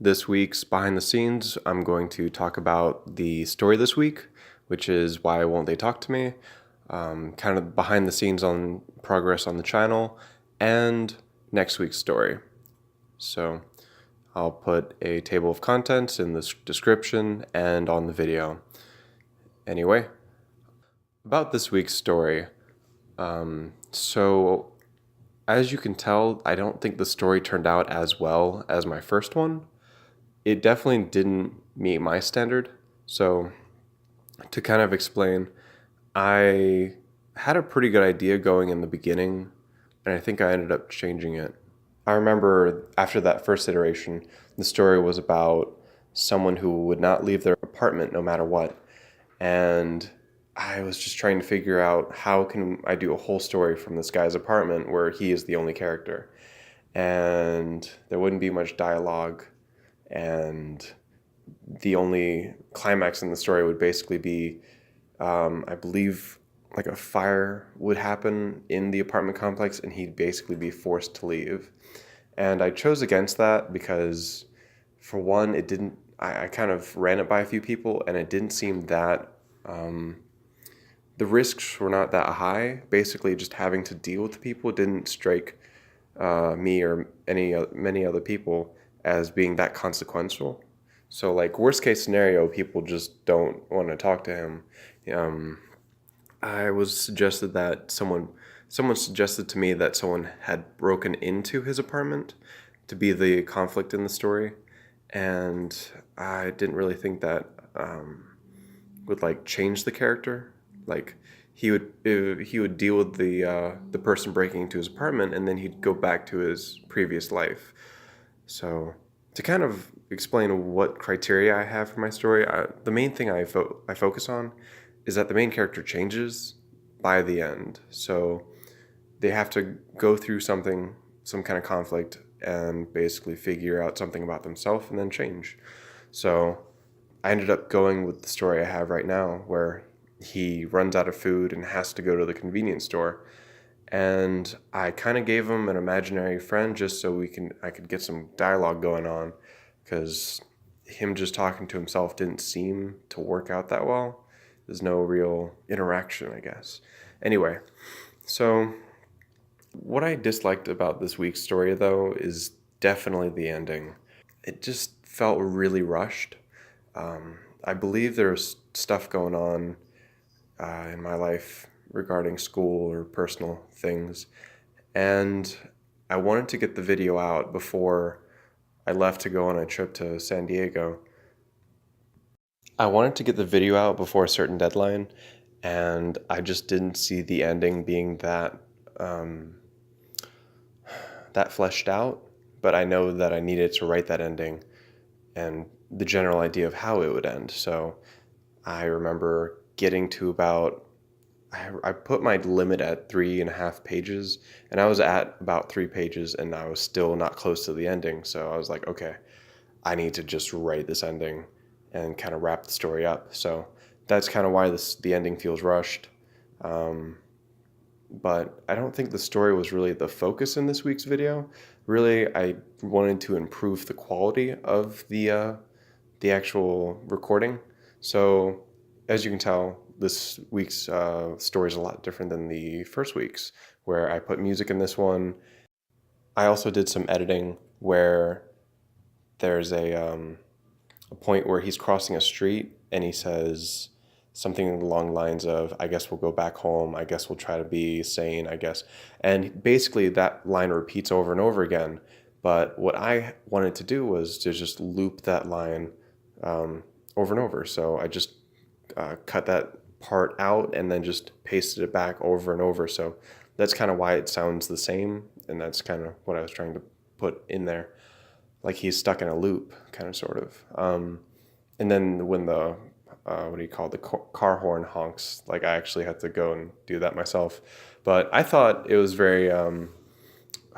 This week's behind the scenes, I'm going to talk about the story this week, which is Why Won't They Talk to Me, kind of behind the scenes on progress on the channel, and next week's story. So I'll put a table of contents in the description and on the video. Anyway, about this week's story. So as you can tell, I don't think the story turned out as well as my first one. It definitely didn't meet my standard. So, to kind of explain, I had a pretty good idea going in the beginning, and I think I ended up changing it. I remember after that first iteration, the story was about someone who would not leave their apartment no matter what. And I was just trying to figure out how can I do a whole story from this guy's apartment where he is the only character. And there wouldn't be much dialogue, and the only climax in the story would basically be, I believe, like a fire would happen in the apartment complex, and he'd basically be forced to leave. And I chose against that because, for one, it didn't. I kind of ran it by a few people, and it didn't seem that. The risks were not that high. Basically, just having to deal with the people didn't strike me or many other people as being that consequential. So, like, worst case scenario, people just don't want to talk to him. Um, I was suggested that someone suggested to me that someone had broken into his apartment to be the conflict in the story, and I didn't really think that would like change the character. Like, he would deal with the person breaking into his apartment, and then he'd go back to his previous life. So, to kind of explain what criteria I have for my story, the main thing I focus on is that the main character changes by the end. So they have to go through something, some kind of conflict, and basically figure out something about themselves and then change. So I ended up going with the story I have right now, where he runs out of food and has to go to the convenience store, and I kind of gave him an imaginary friend just so I could get some dialogue going on, because him just talking to himself didn't seem to work out that well. There's no real interaction, I guess. Anyway, so what I disliked about this week's story, though, is definitely the ending. It just felt really rushed. I believe there's stuff going on in my life regarding school or personal things, and I wanted to get the video out before I left to go on a trip to San Diego. I wanted to get the video out before a certain deadline, and I just didn't see the ending being um, that fleshed out. But I know that I needed to write that ending and the general idea of how it would end. So I remember getting to about, I put my limit at 3.5 pages, and I was at about 3 pages, and I was still not close to the ending. So I was like, okay, I need to just write this ending and kind of wrap the story up. So that's kind of why the ending feels rushed. Um, but I don't think the story was really the focus in this week's video. Really, I wanted to improve the quality of the actual recording. So as you can tell, this week's story is a lot different than the first week's, where I put music in this one. I also did some editing where there's a point where he's crossing a street and he says something along the lines of, I guess we'll go back home, I guess we'll try to be sane, I guess. And basically that line repeats over and over again. But what I wanted to do was to just loop that line over and over. So I just cut that part out and then just pasted it back over and over. So that's kind of why it sounds the same. And that's kind of what I was trying to put in there. Like he's stuck in a loop, kind of, sort of. And then when the what do you call it, the car horn honks, like I actually had to go and do that myself. But I thought it was very how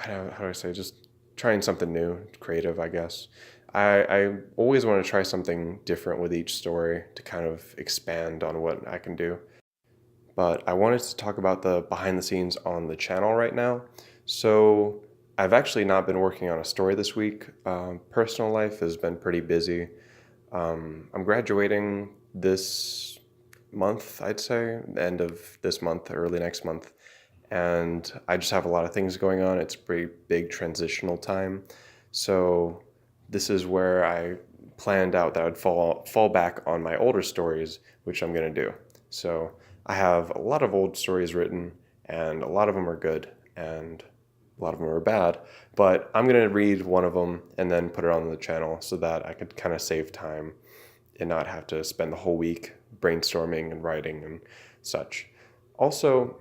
do I say, just trying something new, creative, I guess. I always want to try something different with each story to kind of expand on what I can do. But I wanted to talk about the behind the scenes on the channel right now. So I've actually not been working on a story this week. Personal life has been pretty busy. I'm graduating this month, I'd say, the end of this month, early next month. And I just have a lot of things going on. It's a pretty big transitional time. So this is where I planned out that I would fall back on my older stories, which I'm going to do. So I have a lot of old stories written, and a lot of them are good, and a lot of them are bad. But I'm going to read one of them and then put it on the channel so that I could kind of save time and not have to spend the whole week brainstorming and writing and such. Also,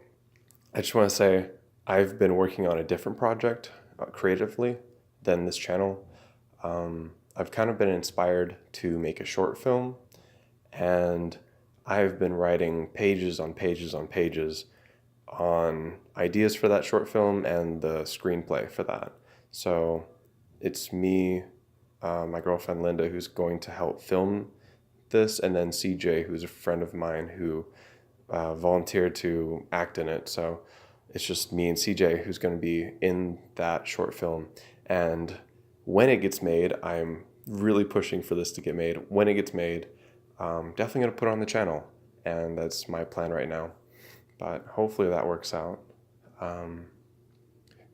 I just want to say I've been working on a different project creatively than this channel. I've kind of been inspired to make a short film, and I've been writing pages on pages on pages on ideas for that short film and the screenplay for that. So it's me, my girlfriend Linda, who's going to help film this, and then CJ, who's a friend of mine who volunteered to act in it. So it's just me and CJ who's going to be in that short film. And when it gets made, I'm really pushing for this to get made. When it gets made, definitely going to put it on the channel. And that's my plan right now. But hopefully that works out.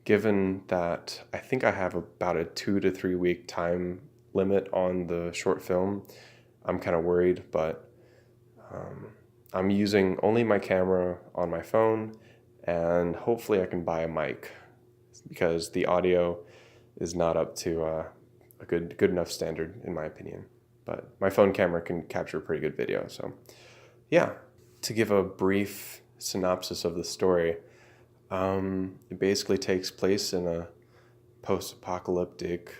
Given that I think I have about a 2 to 3 week time limit on the short film, I'm kind of worried, but I'm using only my camera on my phone, and hopefully I can buy a mic because the audio is not up to a good enough standard in my opinion. But my phone camera can capture a pretty good video. So yeah, to give a brief synopsis of the story, it basically takes place in a post-apocalyptic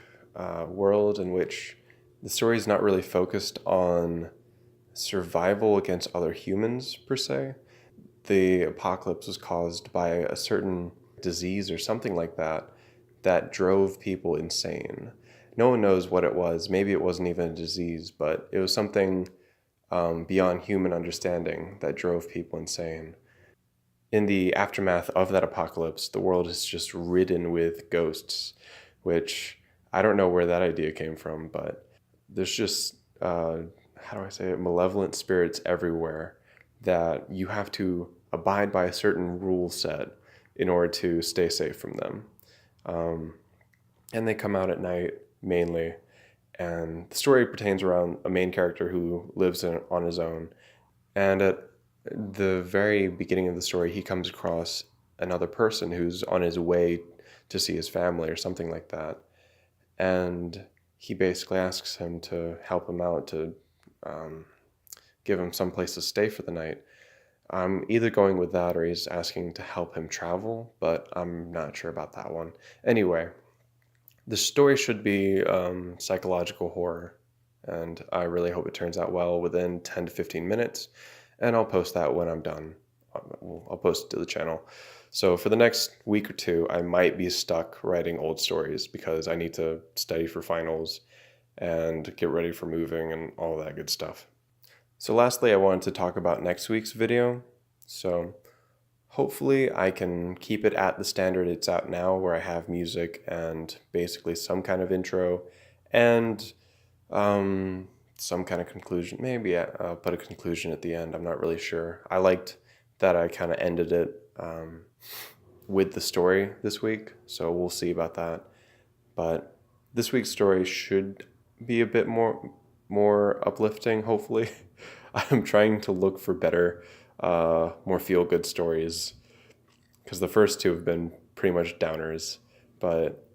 world in which the story is not really focused on survival against other humans per se. The apocalypse was caused by a certain disease or something like that that drove people insane. No one knows what it was. Maybe it wasn't even a disease, but it was something beyond human understanding that drove people insane. In the aftermath of that apocalypse, the world is just ridden with ghosts, which I don't know where that idea came from, but there's just, how do I say it, malevolent spirits everywhere that you have to abide by a certain rule set in order to stay safe from them. And they come out at night mainly. And the story pertains around a main character who lives on his own. And at the very beginning of the story, he comes across another person who's on his way to see his family or something like that. And he basically asks him to help him out, to give him some place to stay for the night. I'm either going with that or he's asking to help him travel, but I'm not sure about that one. Anyway, the story should be psychological horror, and I really hope it turns out well within 10 to 15 minutes, and I'll post that when I'm done. I'll post it to the channel. So for the next week or two, I might be stuck writing old stories because I need to study for finals and get ready for moving and all that good stuff. So lastly, I wanted to talk about next week's video. So hopefully I can keep it at the standard it's at now, where I have music and basically some kind of intro and some kind of conclusion. Maybe I'll put a conclusion at the end. I'm not really sure. I liked that I kind of ended it with the story this week, so we'll see about that. But this week's story should be a bit more uplifting, hopefully. I'm trying to look for better, more feel-good stories, because the first two have been pretty much downers. But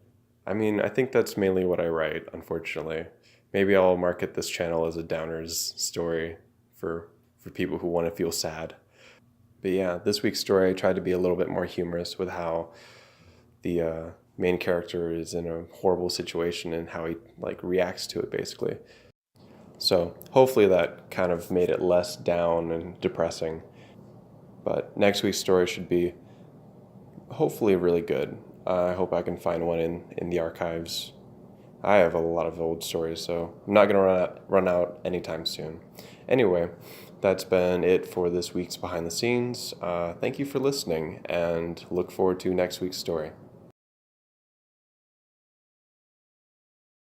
I mean, I think that's mainly what I write, unfortunately. Maybe I'll market this channel as a downers story for people who want to feel sad. But yeah, this week's story, I tried to be a little bit more humorous with how the main character is in a horrible situation and how he reacts to it, basically. So hopefully that kind of made it less down and depressing. But next week's story should be hopefully really good. I hope I can find one in the archives. I have a lot of old stories, so I'm not going to run out anytime soon. Anyway, that's been it for this week's Behind the Scenes. Thank you for listening, and look forward to next week's story.